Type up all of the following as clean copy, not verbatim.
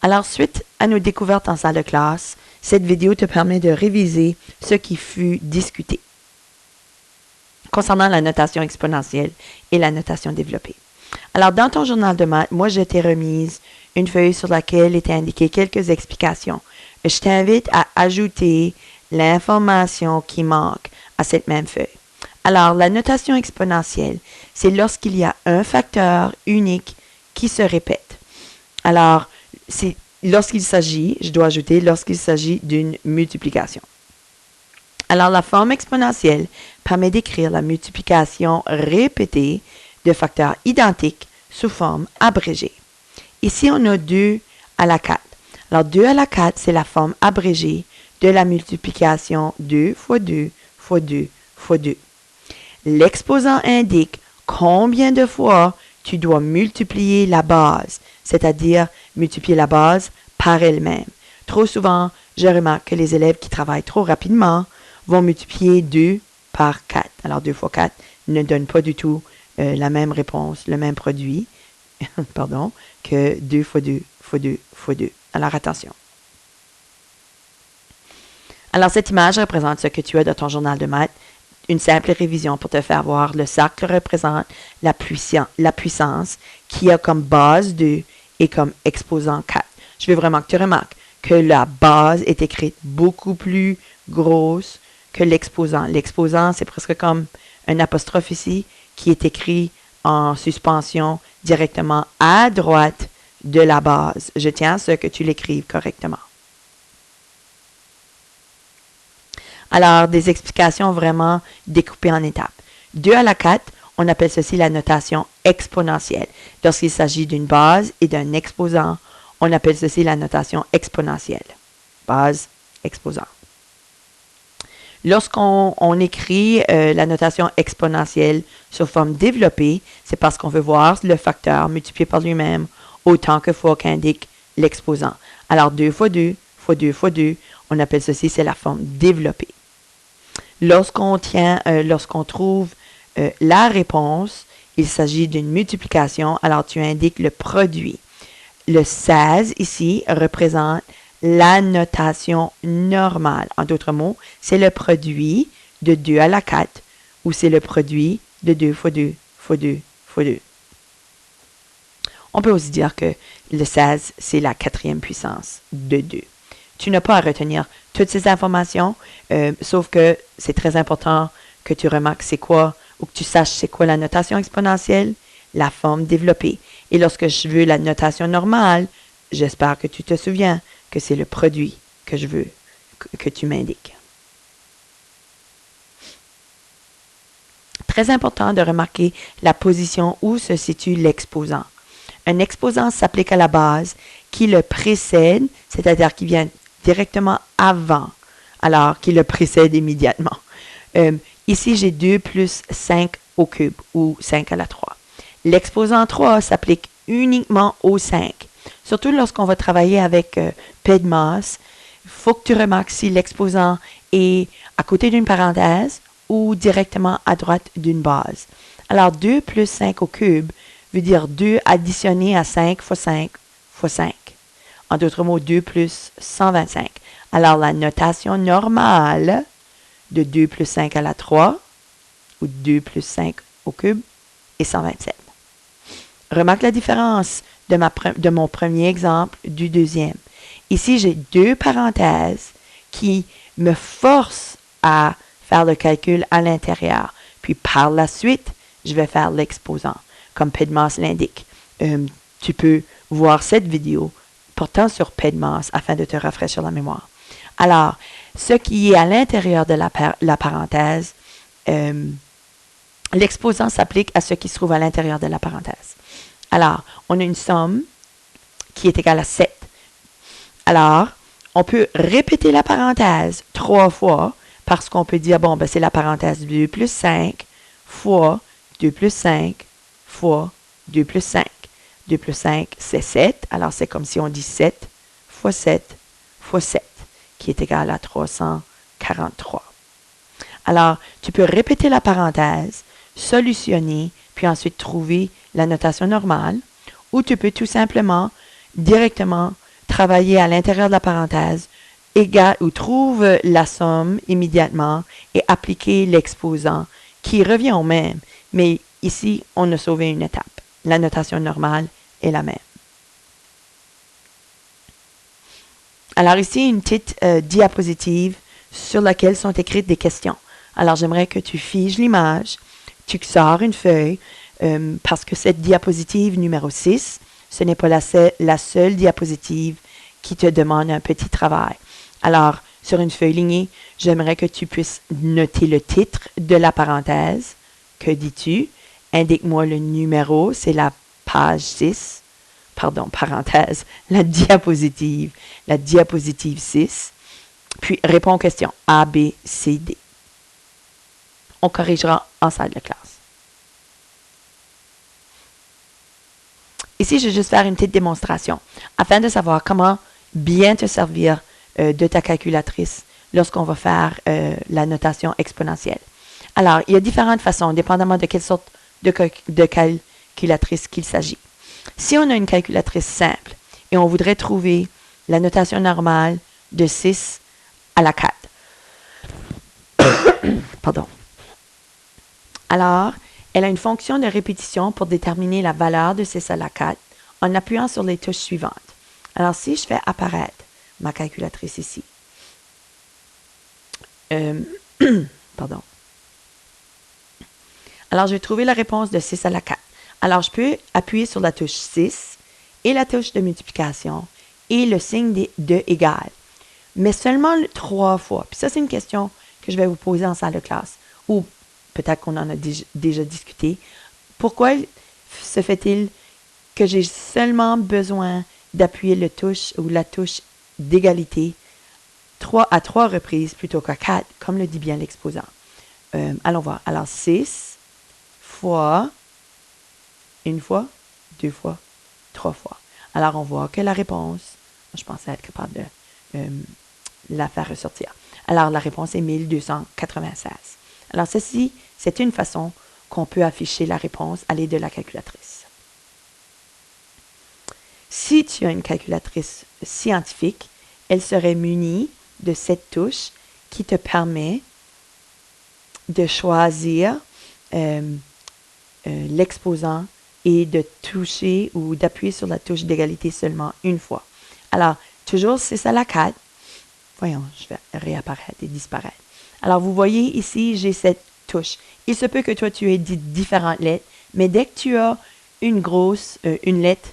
Alors, suite à nos découvertes en salle de classe, cette vidéo te permet de réviser ce qui fut discuté concernant la notation exponentielle et la notation développée. Alors, dans ton journal de maths, moi, je t'ai remise une feuille sur laquelle étaient indiquées quelques explications. Je t'invite à ajouter l'information qui manque à cette même feuille. Alors, la notation exponentielle, c'est lorsqu'il y a un facteur unique qui se répète. Alors, c'est lorsqu'il s'agit, je dois ajouter, lorsqu'il s'agit d'une multiplication. Alors, la forme exponentielle permet d'écrire la multiplication répétée de facteurs identiques sous forme abrégée. Ici, on a 2 à la 4. Alors, 2 à la 4, c'est la forme abrégée de la multiplication 2 fois 2 fois 2 fois 2. L'exposant indique combien de fois tu dois multiplier la base, c'est-à-dire multiplier la base par elle-même. Trop souvent, je remarque que les élèves qui travaillent trop rapidement vont multiplier 2 par 4. Alors, 2 fois 4 ne donne pas du tout la même réponse, le même produit, pardon, que 2 fois 2 fois 2 fois 2. Alors, attention. Alors, cette image représente ce que tu as dans ton journal de maths. Une simple révision pour te faire voir. Le cercle représente la puissance qui a comme base 2 et comme exposant 4. Je veux vraiment que tu remarques que la base est écrite beaucoup plus grosse que l'exposant. L'exposant, c'est presque comme un apostrophe ici qui est écrit en suspension directement à droite de la base. Je tiens à ce que tu l'écrives correctement. Alors, des explications vraiment découpées en étapes. 2 à la 4, on appelle ceci la notation exponentielle. Lorsqu'il s'agit d'une base et d'un exposant, on appelle ceci la notation exponentielle. Base, exposant. Lorsqu'on écrit la notation exponentielle sous forme développée, c'est parce qu'on veut voir le facteur multiplié par lui-même autant que fois qu'indique l'exposant. Alors, 2 fois 2 fois 2 fois 2, on appelle ceci, c'est la forme développée. Lorsqu'on trouve la réponse, il s'agit d'une multiplication, alors tu indiques le produit. Le 16 ici représente la notation normale. En d'autres mots, c'est le produit de 2 à la 4 ou c'est le produit de 2 fois 2 fois 2 fois 2. On peut aussi dire que le 16, c'est la 4e puissance de 2. Tu n'as pas à retenir toutes ces informations, sauf que c'est très important que tu remarques c'est quoi, ou que tu saches c'est quoi la notation exponentielle, la forme développée. Et lorsque je veux la notation normale, j'espère que tu te souviens que c'est le produit que je veux que tu m'indiques. Très important de remarquer la position où se situe l'exposant. Un exposant s'applique à la base qui le précède, c'est-à-dire qui vient directement avant, alors qui le précède immédiatement. Ici, j'ai 2 plus 5 au cube, ou 5 à la 3. L'exposant 3 s'applique uniquement au 5. Surtout lorsqu'on va travailler avec PEDMAS, il faut que tu remarques si l'exposant est à côté d'une parenthèse ou directement à droite d'une base. Alors, 2 plus 5 au cube veut dire 2 additionné à 5 fois 5 fois 5. En d'autres mots, 2 plus 125. Alors, la notation normale de 2 plus 5 à la 3, ou 2 plus 5 au cube, est 127. Remarque la différence de mon premier exemple du deuxième. Ici, j'ai 2 parenthèses qui me forcent à faire le calcul à l'intérieur. Puis, par la suite, je vais faire l'exposant, comme PEDMAS l'indique. Tu peux voir cette vidéo portant sur PEDMAS afin de te rafraîchir la mémoire. Alors, ce qui est à l'intérieur de la parenthèse, l'exposant s'applique à ce qui se trouve à l'intérieur de la parenthèse. Alors, on a une somme qui est égale à 7. Alors, on peut répéter la parenthèse 3 fois parce qu'on peut dire, bon, ben, c'est la parenthèse 2 plus 5 fois 2 plus 5 fois 2 plus 5. 2 plus 5, c'est 7. Alors, c'est comme si on dit 7 fois 7 fois 7, qui est égal à 343. Alors, tu peux répéter la parenthèse, solutionner, puis ensuite trouver la notation normale, ou tu peux tout simplement directement travailler à l'intérieur de la parenthèse, ou trouve la somme immédiatement et appliquer l'exposant qui revient au même. Mais ici, on a sauvé une étape. La notation normale est la même. Alors ici, une petite diapositive sur laquelle sont écrites des questions. Alors j'aimerais que tu figes l'image, tu sors une feuille, parce que cette diapositive numéro 6, ce n'est pas la seule diapositive qui te demande un petit travail. Alors, sur une feuille lignée, j'aimerais que tu puisses noter le titre de la parenthèse. Que dis-tu? Indique-moi le numéro, c'est la page 6. Pardon, parenthèse, la diapositive 6. Puis, réponds aux questions A, B, C, D. On corrigera en salle de classe. Ici, je vais juste faire une petite démonstration afin de savoir comment bien te servir de ta calculatrice lorsqu'on va faire la notation exponentielle. Alors, il y a différentes façons, dépendamment de quelle sorte de calculatrice qu'il s'agit. Si on a une calculatrice simple et on voudrait trouver la notation normale de 6 à la 4. Pardon. Alors, elle a une fonction de répétition pour déterminer la valeur de 6 à la 4 en appuyant sur les touches suivantes. Alors, si je fais apparaître ma calculatrice ici, pardon. Alors, je vais trouver la réponse de 6 à la 4. Alors, je peux appuyer sur la touche 6 et la touche de multiplication et le signe de égal, mais seulement 3 fois. Puis ça, c'est une question que je vais vous poser en salle de classe, ou peut-être qu'on en a déjà discuté. Pourquoi se fait-il que j'ai seulement besoin d'appuyer la touche d'égalité à 3 reprises plutôt qu'à 4, comme le dit bien l'exposant? Allons voir. Alors, 6 fois, une fois, 2 fois, 3 fois. Alors, on voit que la réponse, je pensais être capable de la faire ressortir. Alors, la réponse est 1296. Alors, ceci, c'est une façon qu'on peut afficher la réponse à l'aide de la calculatrice. Si tu as une calculatrice scientifique, elle serait munie de cette touche qui te permet de choisir l'exposant et de toucher ou d'appuyer sur la touche d'égalité seulement une fois. Alors, toujours 6 à la 4. Voyons, je vais réapparaître et disparaître. Alors, vous voyez ici, j'ai cette touche. Il se peut que toi, tu aies dit différentes lettres, mais dès que tu as une grosse, une lettre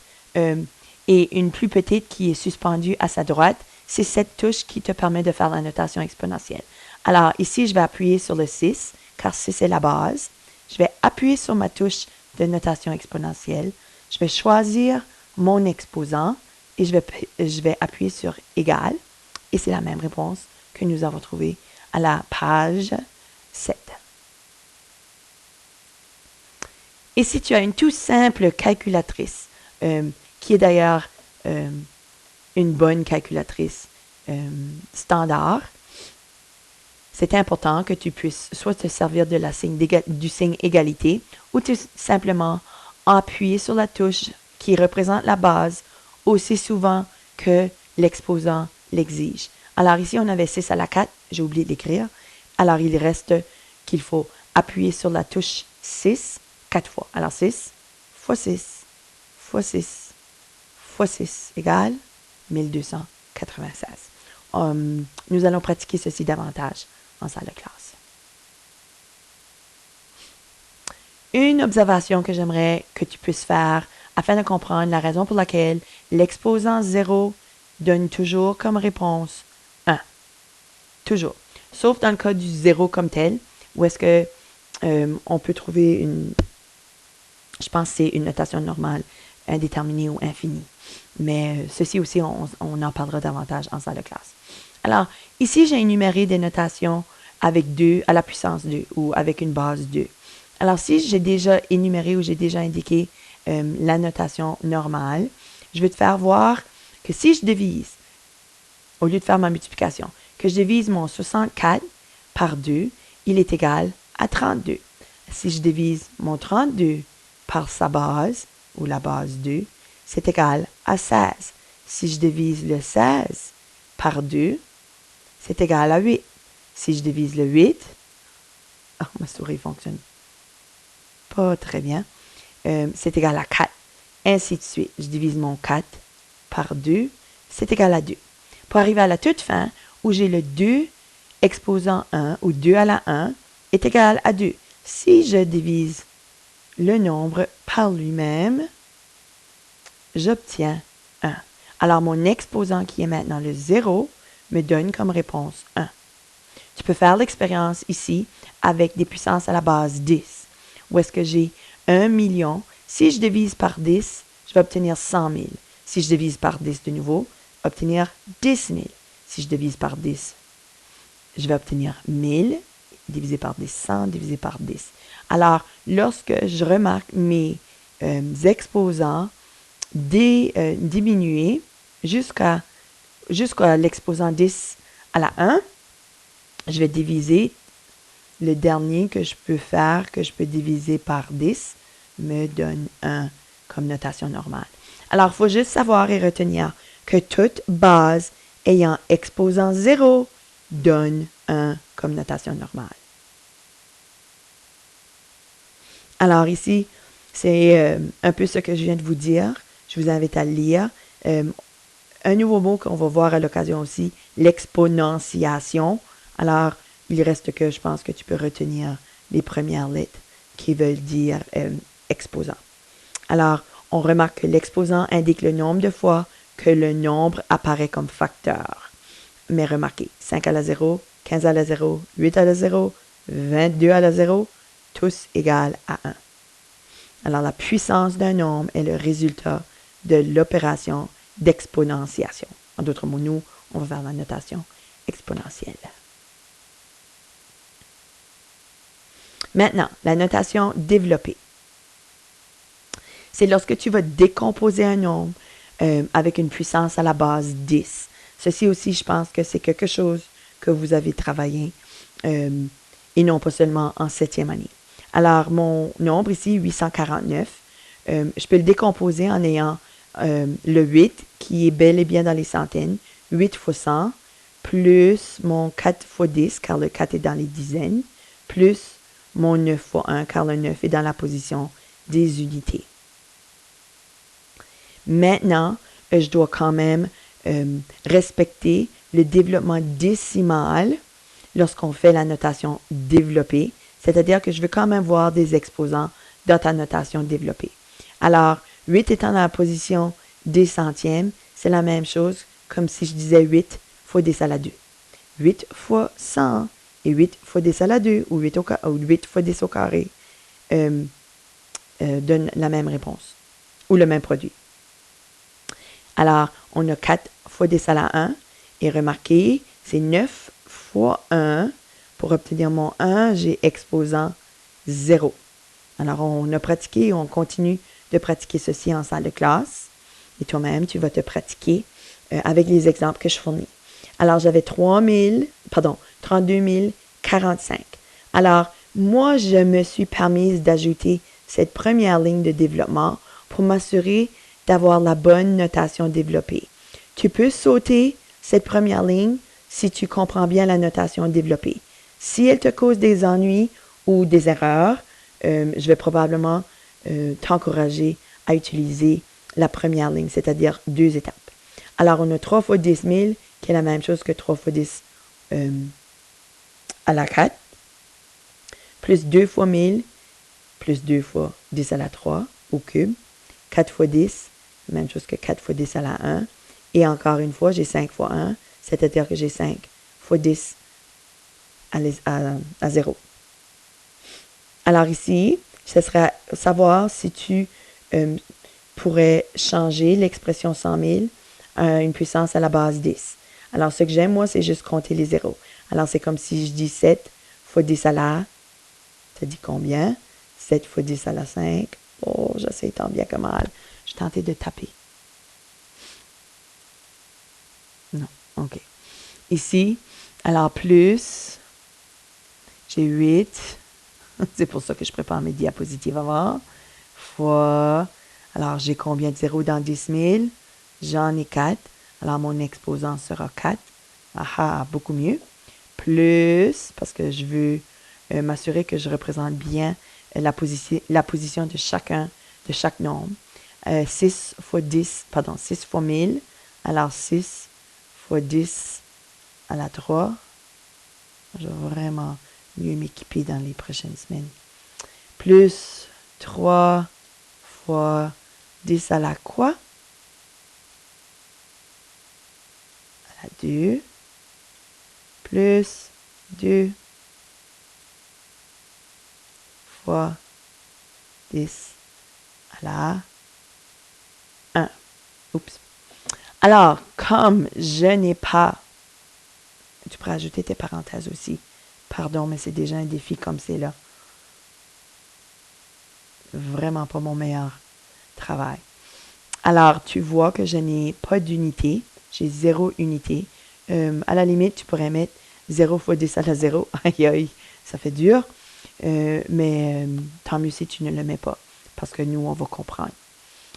et une plus petite qui est suspendue à sa droite, c'est cette touche qui te permet de faire la notation exponentielle. Alors, ici, je vais appuyer sur le 6, car 6 est la base. Je vais appuyer sur ma touche de notation exponentielle. Je vais choisir mon exposant et je vais appuyer sur égal. Et c'est la même réponse que nous avons trouvée à la page 7. Et si tu as une toute simple calculatrice, qui est d'ailleurs une bonne calculatrice standard, c'est important que tu puisses soit te servir de du signe égalité ou tout simplement appuyer sur la touche qui représente la base aussi souvent que l'exposant l'exige. Alors ici, on avait 6 à la 4, j'ai oublié d'écrire. Alors il reste qu'il faut appuyer sur la touche 6 4 fois. Alors 6 fois 6 fois 6 fois 6 égale 1296. Nous allons pratiquer ceci davantage en salle de classe. Une observation que j'aimerais que tu puisses faire afin de comprendre la raison pour laquelle l'exposant 0 donne toujours comme réponse 1. Toujours. Sauf dans le cas du 0 comme tel, où est-ce que on peut trouver une, je pense que c'est une notation normale, indéterminée ou infinie. Mais ceci aussi, on en parlera davantage en salle de classe. Alors, ici, j'ai énuméré des notations avec 2 à la puissance 2 ou avec une base 2. Alors, si j'ai déjà énuméré ou j'ai déjà indiqué la notation normale, je vais te faire voir que si je divise, au lieu de faire ma multiplication, que je divise mon 64 par 2, il est égal à 32. Si je divise mon 32 par sa base, ou la base 2, c'est égal à 16. Si je divise le 16 par 2, c'est égal à 8. Si je divise le 8, ma souris fonctionne pas très bien, c'est égal à 4. Ainsi de suite. Je divise mon 4 par 2, c'est égal à 2. Pour arriver à la toute fin, où j'ai le 2 exposant 1, ou 2 à la 1, est égal à 2. Si je divise le nombre par lui-même, j'obtiens 1. Alors, mon exposant qui est maintenant le 0 me donne comme réponse 1. Tu peux faire l'expérience ici avec des puissances à la base 10, où est-ce que j'ai 1 million. Si je divise par 10, je vais obtenir 100 000. Si je divise par 10 de nouveau, obtenir 10 000. Si je divise par 10, je vais obtenir 1000, divisé par 10, 100, divisé par 10. Alors, lorsque je remarque mes exposants diminuer jusqu'à l'exposant 10 à la 1, je vais diviser le dernier que je peux faire, que je peux diviser par 10, me donne 1 comme notation normale. Alors, il faut juste savoir et retenir que toute base ayant exposant 0 donne 1 comme notation normale. Alors ici, c'est un peu ce que je viens de vous dire. Je vous invite à le lire. Un nouveau mot qu'on va voir à l'occasion aussi, l'exponentiation. Alors, il reste que je pense que tu peux retenir les premières lettres qui veulent dire exposant. Alors, on remarque que l'exposant indique le nombre de fois que le nombre apparaît comme facteur. Mais remarquez, 5 à la 0, 15 à la 0, 8 à la 0, 22 à la 0, tous égales à 1. Alors, la puissance d'un nombre est le résultat de l'opération d'exponentiation. En d'autres mots, nous, on va faire la notation exponentielle. Maintenant, la notation développée. C'est lorsque tu vas décomposer un nombre avec une puissance à la base 10. Ceci aussi, je pense que c'est quelque chose que vous avez travaillé et non pas seulement en 7e année. Alors, mon nombre ici, 849, je peux le décomposer en ayant le 8 qui est bel et bien dans les centaines, 8 fois 100, plus mon 4 fois 10, car le 4 est dans les dizaines, plus mon 9 fois 1, car le 9 est dans la position des unités. Maintenant, je dois quand même respecter le développement décimal lorsqu'on fait la notation développée, c'est-à-dire que je veux quand même voir des exposants dans ta notation développée. Alors, 8 étant dans la position des centièmes, c'est la même chose comme si je disais 8 fois 10 à la 2. 8 fois 100 et 8 fois 10 à la 2 ou 8 fois 10 au carré donnent la même réponse ou le même produit. Alors, on a 4 fois 10 à la 1 et remarquez, c'est 9 fois 1. Pour obtenir mon 1, j'ai exposant 0. Alors, on a pratiqué, on continue de pratiquer ceci en salle de classe. Et toi-même, tu vas te pratiquer avec les exemples que je fournis. Alors, j'avais 32 045. Alors, moi, je me suis permise d'ajouter cette première ligne de développement pour m'assurer d'avoir la bonne notation développée. Tu peux sauter cette première ligne si tu comprends bien la notation développée. Si elle te cause des ennuis ou des erreurs, je vais probablement t'encourager à utiliser la première ligne, c'est-à-dire 2 étapes. Alors, on a 3 fois 10 000, qui est la même chose que 3 fois 10 à la 4, plus 2 fois 1000, plus 2 fois 10 à la 3 au cube, 4 fois 10, même chose que 4 fois 10 à la 1, et encore une fois, j'ai 5 fois 1, c'est-à-dire que j'ai 5 fois 10 à 0. Alors ici, ce serait savoir si tu pourrais changer l'expression 100 000 à une puissance à la base 10. Alors, ce que j'aime, moi, c'est juste compter les zéros. Alors, c'est comme si je dis 7 fois 10 à la... Ça dit combien? 7 fois 10 à la 5. Oh, j'essaie tant bien que mal. Je tentais de taper. Non, OK. Ici, alors plus, j'ai 8. C'est pour ça que je prépare mes diapositives avant. Fois, alors j'ai combien de zéros dans 10 000? J'en ai 4. Alors, mon exposant sera 4. Ah, beaucoup mieux. Plus, parce que je veux m'assurer que je représente bien la position de chaque nombre. 6 fois 10, pardon, 6 fois 1000. Alors, 6 fois 10 à la 3. Je vais vraiment mieux m'équiper dans les prochaines semaines. Plus 3 fois 10 à la quoi? À la 2. Plus 2 fois 10 à la 1. Oups. Alors, comme je n'ai pas, tu pourrais ajouter tes parenthèses aussi. Pardon, mais c'est déjà un défi comme c'est là. Vraiment pas mon meilleur travail. Alors, tu vois que je n'ai pas d'unité. J'ai 0 unité. À la limite, tu pourrais mettre 0 fois 10 à la 0. Aïe, aïe, ça fait dur. Mais tant mieux si tu ne le mets pas. Parce que nous, on va comprendre.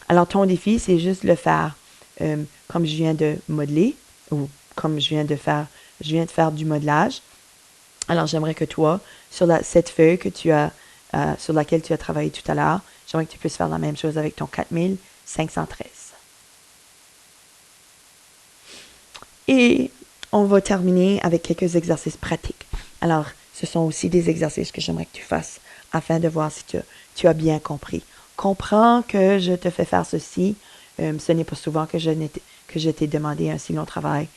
Alors, ton défi, c'est juste le faire comme je viens de modeler ou comme je viens de faire du modelage. Alors, j'aimerais que toi, sur cette feuille que tu as, sur laquelle tu as travaillé tout à l'heure, j'aimerais que tu puisses faire la même chose avec ton 4513. Et on va terminer avec quelques exercices pratiques. Alors, ce sont aussi des exercices que j'aimerais que tu fasses afin de voir si tu as bien compris. Comprends que je te fais faire ceci. Ce n'est pas souvent que je t'ai demandé un si long travail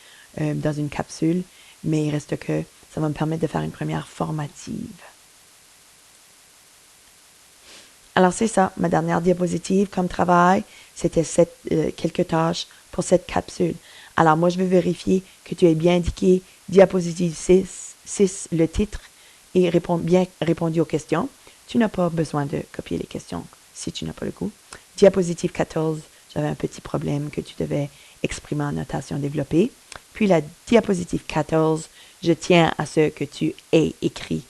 dans une capsule, mais il reste que ça va me permettre de faire une première formative. Alors, c'est ça, ma dernière diapositive comme travail, c'était quelques tâches pour cette capsule. Alors, moi, je vais vérifier que tu aies bien indiqué diapositive 6 le titre, et bien répondu aux questions. Tu n'as pas besoin de copier les questions si tu n'as pas le goût. Diapositive 14, j'avais un petit problème que tu devais exprimer en notation développée. Puis la diapositive 14, je tiens à ce que tu aies écrit,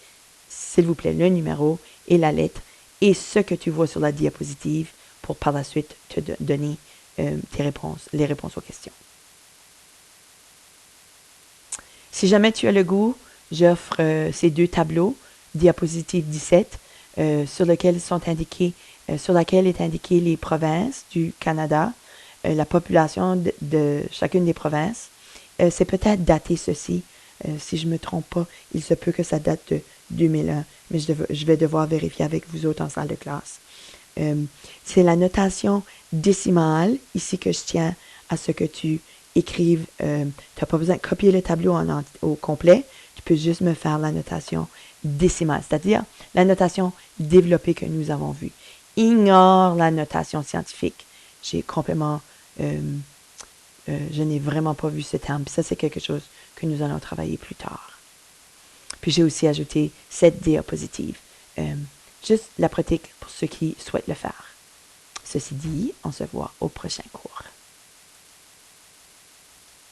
s'il vous plaît, le numéro et la lettre et ce que tu vois sur la diapositive pour par la suite te donner les réponses aux questions. Si jamais tu as le goût, j'offre ces 2 tableaux, diapositive 17, sur laquelle est indiquée les provinces du Canada, la population de chacune des provinces. C'est peut-être daté ceci, si je ne me trompe pas, il se peut que ça date de 2001, mais je vais devoir vérifier avec vous autres en salle de classe. C'est la notation décimale, ici que je tiens à ce que tu écrives. Tu n'as pas besoin de copier le tableau au complet, tu peux juste me faire la notation décimale, c'est-à-dire la notation développée que nous avons vue. Ignore la notation scientifique. J'ai complètement... je n'ai vraiment pas vu ce terme. Ça, c'est quelque chose que nous allons travailler plus tard. Puis j'ai aussi ajouté 7 diapositives. Juste la pratique pour ceux qui souhaitent le faire. Ceci dit, on se voit au prochain cours.